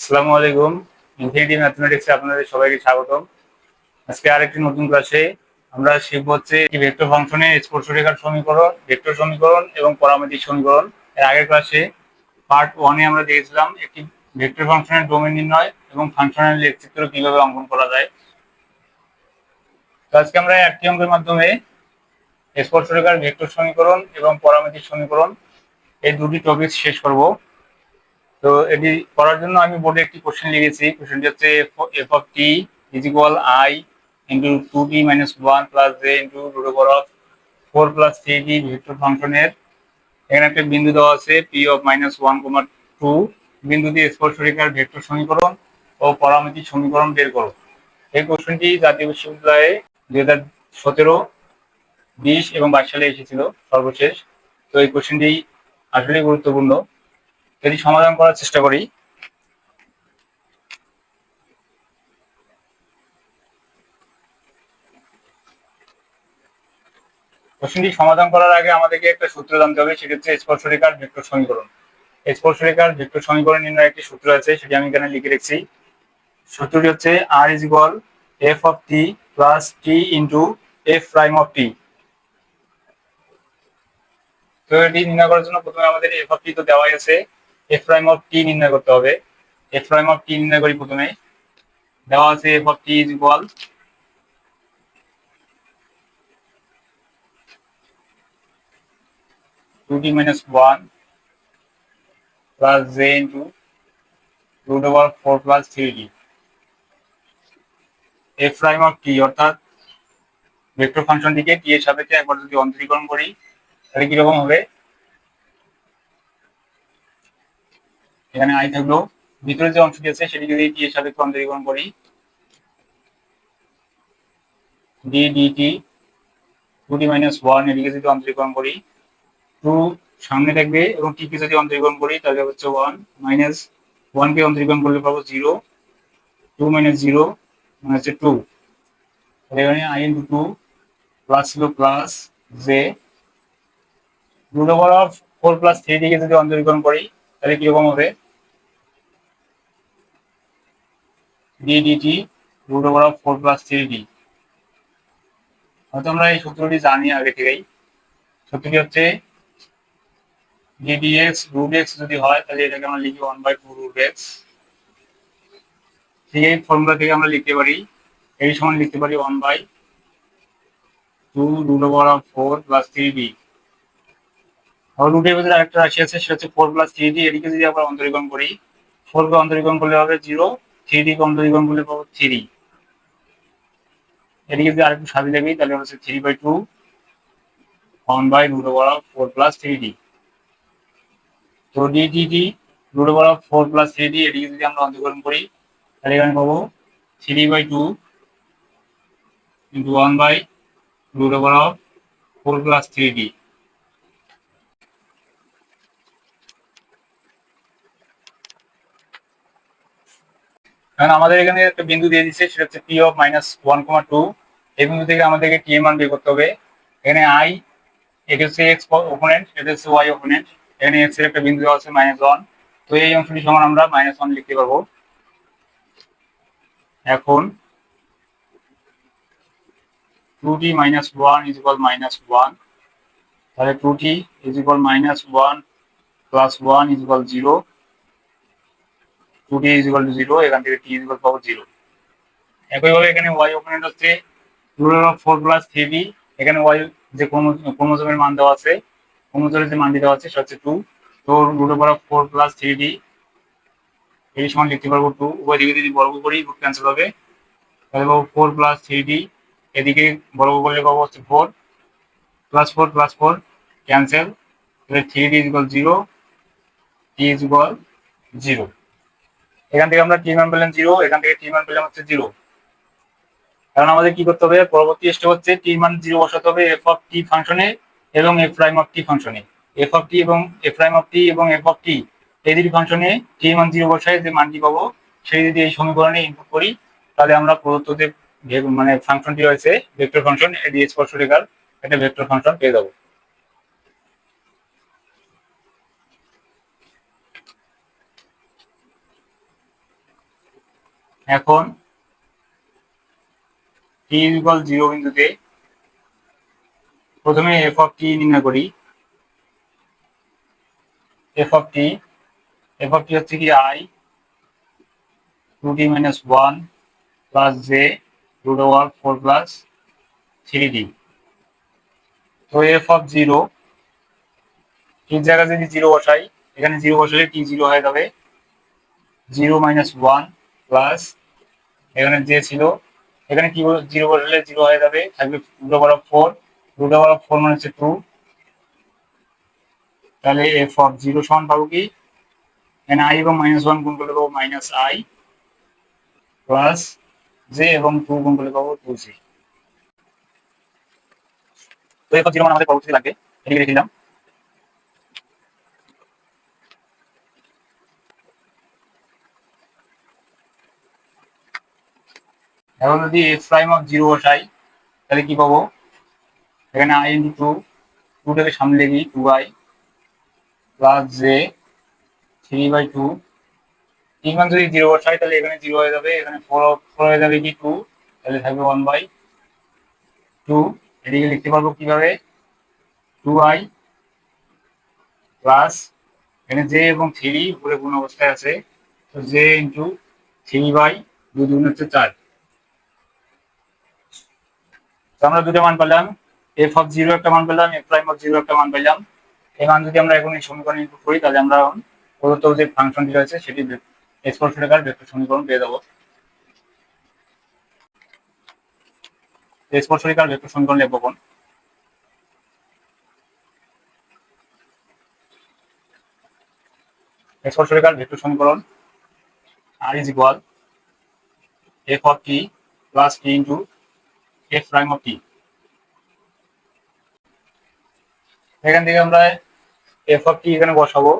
আসসালামু আলাইকুম। ইনফিনিটি ম্যাথমেটিক্সে আপনাদের সবাইকে স্বাগতম। আজকে আরেকটি নতুন ক্লাসে আমরা শিখব হচ্ছে ভেক্টর ফাংশনের স্পর্শরেখার সমীকরণ, ভেক্টর সমীকরণ এবং পরামিতিক সমীকরণ। এর আগের ক্লাসে পার্ট 1-এ আমরা দেখেছিলাম একটি ভেক্টর ফাংশনের ডোমেইন নির্ণয় এবং ফাংশনের লেখচিত্র কিভাবে অঙ্কন করা যায়। তো আজকে আমরা একটি অঙ্কের মাধ্যমে স্পর্শরেখার ভেক্টর সমীকরণ এবং পরামিতিক সমীকরণ এই দুটি টপিক শেষ করব। তো এটি করার জন্য আমি বোর্ডে একটি কোশ্চেন লিখেছি। কোশ্চেনটি হচ্ছে F of T is equal I into 2t minus 1 plus J into root over of 4 plus 3t vector ফাংশনের এখানে একটা বিন্দু দেওয়া আছে পি অফ -1, 2 বিন্দু দিয়ে স্পর্শরেখার ভেক্টর সমীকরণ ও পরামিতিক সমীকরণ বের করো। এই কোশ্চেনটি জাতীয় বিশ্ববিদ্যালয়ে 2017, 20 এবং 22 সালে এসেছিল সর্বশেষ। তো এই কোশ্চেনটি আসলে গুরুত্বপূর্ণ। এটি সমাধান করার চেষ্টা করি। কোশ্চেনটি সমাধান করার আগে আমাদেরকে একটা সূত্র জানতে হবে, সেটি হচ্ছে স্পর্শরেখার ভেক্টর সমীকরণ। স্পর্শরেখার ভেক্টর সমীকরণ নির্ণয়ের একটি সূত্র আছে, সেটি আমি এখানে লিখে রেখেছি। সূত্রটি হচ্ছে R is equal F of T plus T into F prime of T. তো এটি নির্ণয় করার জন্য প্রথমে আমাদের এফ অফ টি তো দেওয়াই আছে, এফ প্রাইম অফ টি নির্ণয় করতে হবে। এফ প্রাইম অফ টি নির্ণয় করি। প্রথমে দেওয়া আছে F of T is equal 2t minus 1 plus j into root over 4 plus 3t। f prime of t অর্থাৎ ভেক্টর ফাংশনটিকে t এর সাপেক্ষে একবার যদি অন্তরীকরণ করি তাহলে কিরকম হবে। এখানে i থাকলো, ভিতরে যে অংশটি আছে সেটি যদি t এর সাপেক্ষে অন্তরীকরণ করি d dt 2t minus 1 এদিকে যদি অন্তরীকরণ করি 2 সামনে থাকবে এবং t কে যদি অন্তরীকরণ করি তাহলে হচ্ছে 1 মাইনাস 1 কে অন্তরীকরণ করলে পাবো 0, 2 মাইনাস 0 মানে হচ্ছে 2। এখানে i ইন্টু 2 প্লাস ছিল plus J root over of 4 plus 3 কে যদি অন্তরীকরণ করি তাহলে কিরকম হবে d dt root over of 4 plus 3t। হয়তো আমরা এই সূত্রটি জানি আগে থেকেই। সূত্রটি হচ্ছে ddx রুট এক্স যদি হয় তাহলে এটাকে আমরা লিখি 1/2 রুট এক্স। ঠিক এই ফর্মুলা থেকে আমরা লিখতে পারি এই সমান লিখতে পারি 1/2 root over of 4 plus 3t। আর রুটের ভিতরে আরেকটা রাশি আছে, সেটা হচ্ছে 4 প্লাস 3t। এটিকে যদি আমরা অন্তরীকরণ করি 4 কে অন্তরীকরণ করলে হবে 0, 3t কে অন্তরীকরণ করলে পাবো 3। এদিকে যদি আরেকটু সাজিয়ে দেখি তাহলে হচ্ছে 3/2 1/root over of 4 plus 3t। তো ddt root over of 4 plus 3t এটিকে যদি আমরা অন্তরীকরণ করি তাহলে এখানে পাবো 3/2 into 1/root over of 4 plus 3t। কারণ আমাদের এখানে একটা বিন্দু দিয়ে দিচ্ছে, সেটা হচ্ছে p of -1, 2। এই বিন্দু থেকে আমাদেরকে t এর মান বের করতে হবে। এখানে i এটা হচ্ছে x অপোনেন্ট, এটা হচ্ছে y অপোনেন্ট। এখানে x এর একটা বিন্দু দেওয়া আছে -1। তো এই অংশটি সমান আমরা -1 লিখতে পারবো। এখন 2t minus 1 is equal -1, তাহলে 2t is equal -1 plus 1 is equal 0, 2t is equal to 0, এখান থেকে t is equal পাবো 0। একইভাবে এখানে y অপোনেন্ট হচ্ছে root of 4 plus 3t। এখানে y যে ক্রোমোজোমের মান দেওয়া আছে, ক্রোমোজোমের যে মানটি দেওয়া আছে সেটা হচ্ছে 2। তো root over of 4 plus 3t এর সমান লিখতে পারবো 2। উভয় দিকে যদি বর্গ করি রুট ক্যান্সেল হবে, তাহলে পাবো 4 plus 3t। এদিকে বর্গ করলে পাবো হচ্ছে 4 প্লাস 4 প্লাস 4 ক্যান্সেল, তাহলে 3t is equal 0, t is equal 0। এখান থেকে আমরা t মান পেলাম 0, এখান থেকে t মান পেলাম হচ্ছে 0। কারণ আমাদের কি করতে হবে, পরবর্তী স্টেপ হচ্ছে t মান 0 বসাতে হবে f অফ t ফাংশনে এবং f প্রাইম অফ t ফাংশনে। f অফ t এবং f প্রাইম অফ t এবং f অফ t এই দুটি ফাংশনে t মান 0 বসায় যে মানটি পাবো সেই যদি এই সমীকরণে ইনপুট করি তাহলে আমরা প্রদত্ত যে মানে ফাংশনটি রয়েছে ভেক্টর ফাংশন, এটি স্পর্শরেখার একটা ভেক্টর ফাংশন পেয়ে যাবো। এখন t ইকুয়াল 0 বিন্দুতে প্রথমে f অফ t নির্ণয় করি। f অফ t হচ্ছে কি I 2t minus 1 plus j root over 4 plus 3t। তো f অফ 0 এর জায়গায় যদি 0 বসাই, এখানে 0 বসালে t 0 হয়ে যাবে, 0 minus 1 প্লাস এখানে যে ছিল, এখানে কি 0 বসালে 0 হয়ে যাবে, থাকবে root over of 4, root over of 4 মানে হচ্ছে 2। তাহলে f অফ 0 সমান পাবো কি, এখানে i এবং -1 গুণ করলে পাবো -i প্লাস j এবং 2 গুণ করলে পাবো 2j। তো f অফ 0 মানে আমাদের পরবর্তীতে লাগবে, এদিকে লিখে দিলাম। এখন যদি f প্রাইম অফ 0 বসাই তাহলে কি পাবো, এখানে i ইন্টু 2, 2টাকে সামনে লিখি 2i প্লাস j 3/2। t মান যদি 0 বসাই তাহলে এখানে 0 হয়ে যাবে, এখানে 4 হয়ে যাবে কি 2, তাহলে থাকবে 1/2। এদিকে লিখতে পারবো কিভাবে, 2i প্লাস এখানে j এবং 3 উপরে গুণ অবস্থায় আছে, তো j ইন্টু 3/2 দুগুণ হচ্ছে 4। তো আমরা দুটো মান পেলাম, f অফ 0 একটা মান পেলাম, f প্রাইম অফ 0 একটা মান পেলাম। এই মান যদি আমরা এখন এই সমীকরণে ইনপুট করি তাহলে আমরা প্রদত্ত যে ফাংশনটি রয়েছে সেটি স্পর্শরেখার ভেক্টর সমীকরণ পেয়ে যাবো। স্পর্শরেখার ভেক্টর সমীকরণ লিখব কোন, স্পর্শরেখার ভেক্টর সমীকরণ r is equal f of t plus t into f prime of t। এখান থেকে আমরা f অফ t এখানে বসাবো,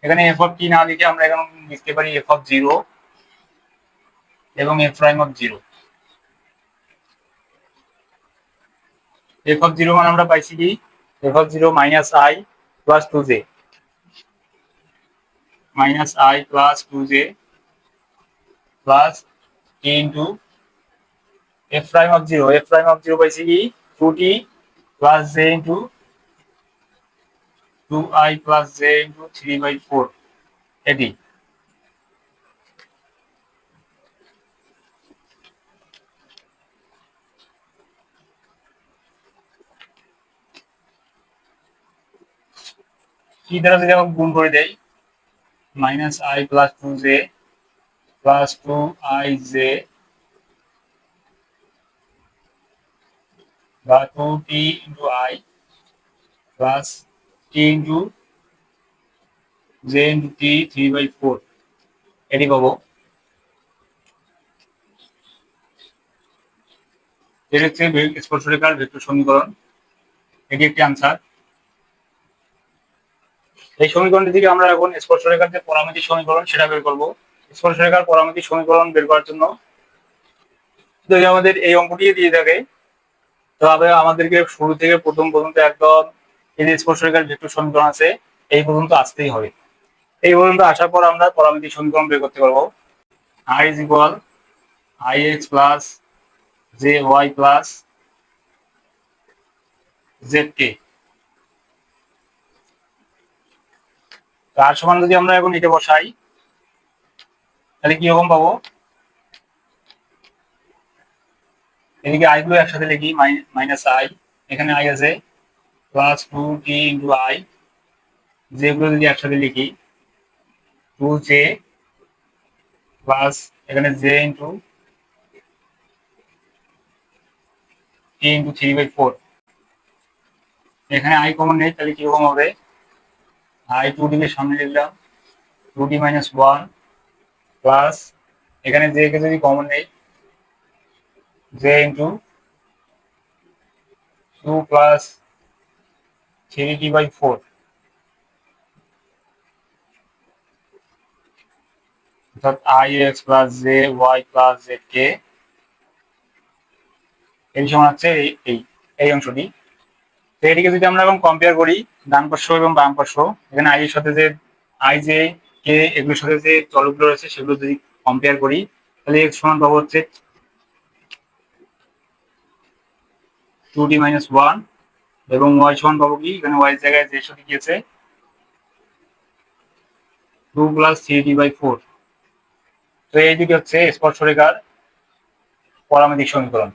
এখানে f অফ t না লিখে আমরা এখানে লিখতে পারি f অফ 0 এবং f prime of 0। f of 0 মানে আমরা পাইছি কি, f of 0 -i plus 2j, -i plus 2j plus t into f prime of 0, f prime of 0 পাইছি কি 2t plus j into 2i plus j into 3/4 এটি। কি দ্বারা যদি আমরা গুণ করে দেই, -i plus 2j plus 2ij বা 2t into i plus t into j into t 3/4 এটি পাবো। এটি হচ্ছে স্পর্শরেখার ভেক্টর সমীকরণ, এটি একটি আনসার। এই সমীকরণটি থেকে আমরা এখন স্পর্শরেখার যে পরামিতির সমীকরণ সেটা বের করব। স্পর্শরেখার পরামিতির সমীকরণ বের করার জন্য যদি আমাদের এই অঙ্কটি দিয়ে থাকে, তবে আমাদেরকে শুরু থেকে প্রথম পর্যন্ত একদম এই যে স্পর্শরেখার ভেক্টর সমীকরণ আছে এই পর্যন্ত আসতেই হবে। এই পর্যন্ত আসার পর আমরা পরামিতির সমীকরণ বের করতে পারবো। r is equal ix plus jy plus zk। আর সমান যদি আমরা এখন এটা বসাই তাহলে কি রকম পাবো, এদিকে i গুলো একসাথে লিখি, -i, এখানে i আছে প্লাস 2t ইন্টু i, যেগুলো যদি একসাথে লিখি 2j প্লাস এখানে j ইন্টু t ইন্টু 3/4। এখানে i কমন নেই তাহলে কিরকম হবে, i 2t কে সামনে লিখলাম 2t minus 1 প্লাস এখানে j কে যদি কমন নেই j ইন্টু 2 প্লাস 3t/4, অর্থাৎ ix plus jy plus zk এর সমান হচ্ছে এই অংশটি। তো এটিকে যদি আমরা এখন কম্পেয়ার করি ডান পার্শ্ব এবং বাম পার্শ্ব, এখানে i এর সাথে যে i j k এগুলোর সাথে যে চলকগুলো রয়েছে সেগুলো যদি কম্পেয়ার করি তাহলে এক্স সমান পাবো হচ্ছে 2t মাইনাস 1 এবং ওয়াই সমান পাবো কি, এখানে ওয়াই জায়গায় যে সাথে কি আছে 2 প্লাস 3t/4। তো এই দুটি হচ্ছে স্পর্শরেখার পরামিতিক সমীকরণ।